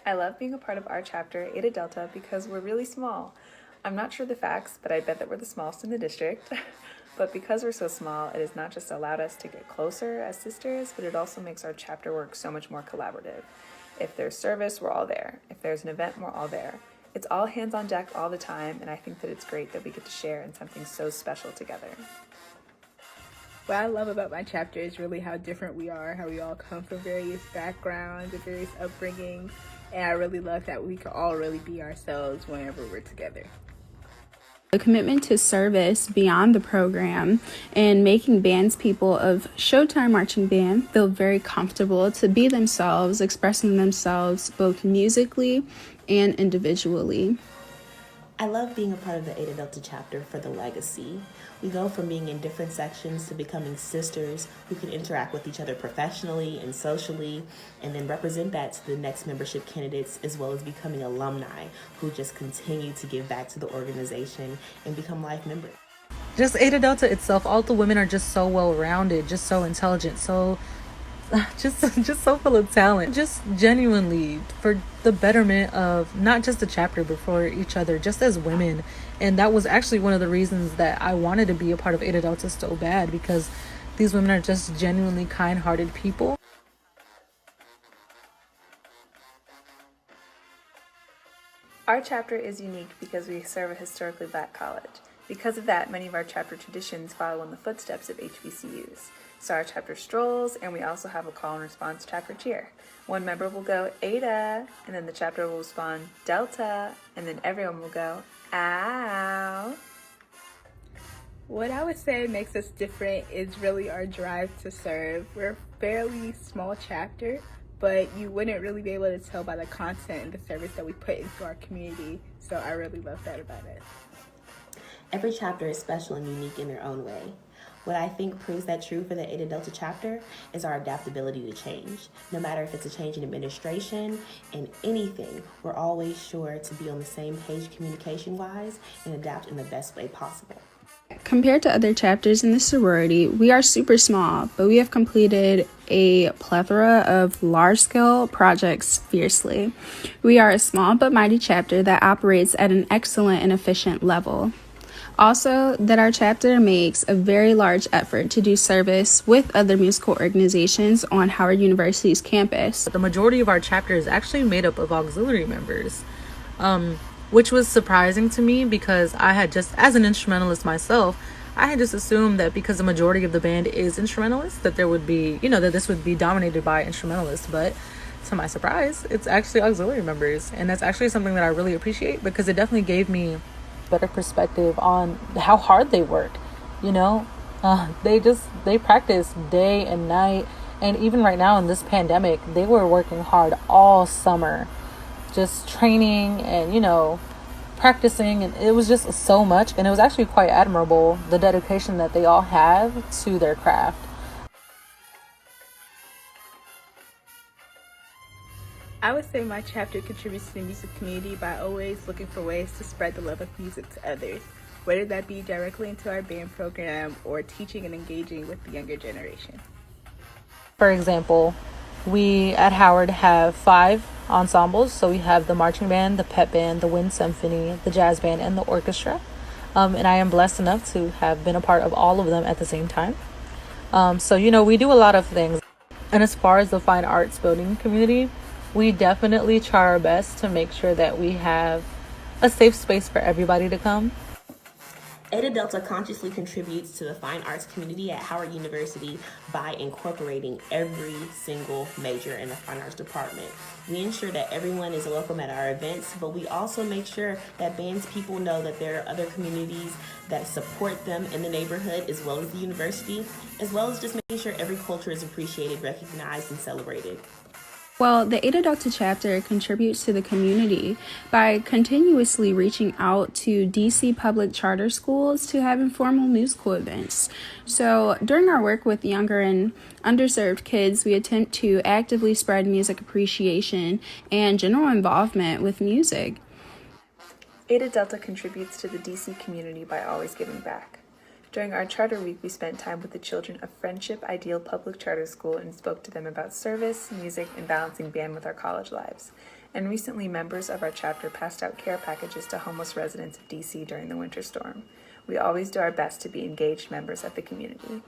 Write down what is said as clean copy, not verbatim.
I love being a part of our chapter, Eta Delta, because we're really small. I'm not sure the facts, but I bet that we're the smallest in the district. But because we're so small, it has not just allowed us to get closer as sisters, but it also makes our chapter work so much more collaborative. If there's service, we're all there. If there's an event, we're all there. It's all hands on deck all the time, and I think that it's great that we get to share in something so special together. What I love about my chapter is really how different we are, how we all come from various backgrounds and various upbringings, and I really love that we can all really be ourselves whenever we're together. A commitment to service beyond the program and making bands people of Showtime Marching Band feel very comfortable to be themselves, expressing themselves both musically and individually. I love being a part of the Eta Delta chapter for the legacy. We go from being in different sections to becoming sisters who can interact with each other professionally and socially, and then represent that to the next membership candidates, as well as becoming alumni who just continue to give back to the organization and become life members. Just Eta Delta itself, all the women are just so well-rounded, just so intelligent, so just so full of talent, just genuinely for the betterment of not just the chapter but for each other, just as women. And that was actually one of the reasons that I wanted to be a part of Eta Delta so bad, because these women are just genuinely kind-hearted people. Our chapter is unique because we serve a historically Black college. Because of that, many of our chapter traditions follow in the footsteps of HBCUs. So our chapter strolls, and we also have a call and response chapter cheer. One member will go Eta, and then the chapter will respond Delta, and then everyone will go ow. What I would say makes us different is really our drive to serve. We're a fairly small chapter, but you wouldn't really be able to tell by the content and the service that we put into our community. So I really love that about it. Every chapter is special and unique in their own way. What I think proves that true for the Eta Delta chapter is our adaptability to change. No matter if it's a change in administration and anything, we're always sure to be on the same page communication-wise and adapt in the best way possible. Compared to other chapters in the sorority, we are super small, but we have completed a plethora of large-scale projects fiercely. We are a small but mighty chapter that operates at an excellent and efficient level. Also, that our chapter makes a very large effort to do service with other musical organizations on Howard University's campus. The majority of our chapter is actually made up of auxiliary members, which was surprising to me because I had just, as an instrumentalist myself, I had just assumed that because the majority of the band is instrumentalists, that there would be, that this would be dominated by instrumentalists. But to my surprise, it's actually auxiliary members. And that's actually something that I really appreciate because it definitely gave me better perspective on how hard they work. They practice day and night, and even right now in this pandemic they were working hard all summer, just training and practicing, and it was just so much, and it was actually quite admirable, the dedication that they all have to their craft. I would say my chapter contributes to the music community by always looking for ways to spread the love of music to others, whether that be directly into our band program or teaching and engaging with the younger generation. For example, we at Howard have 5 ensembles. So we have the marching band, the pep band, the wind symphony, the jazz band, and the orchestra. And I am blessed enough to have been a part of all of them at the same time. So we do a lot of things. And as far as the fine arts building community, we definitely try our best to make sure that we have a safe space for everybody to come. Eta Delta consciously contributes to the fine arts community at Howard University by incorporating every single major in the fine arts department. We ensure that everyone is welcome at our events, but we also make sure that bands people know that there are other communities that support them in the neighborhood, as well as the university, as well as just making sure every culture is appreciated, recognized, and celebrated. Well, the Eta Delta chapter contributes to the community by continuously reaching out to DC public charter schools to have informal musical events. So during our work with younger and underserved kids, we attempt to actively spread music appreciation and general involvement with music. Eta Delta contributes to the DC community by always giving back. During our charter week, we spent time with the children of Friendship Ideal Public Charter School and spoke to them about service, music, and balancing band with our college lives. and recently members of our chapter passed out care packages to homeless residents of DC during the winter storm. We always do our best to be engaged members of the community.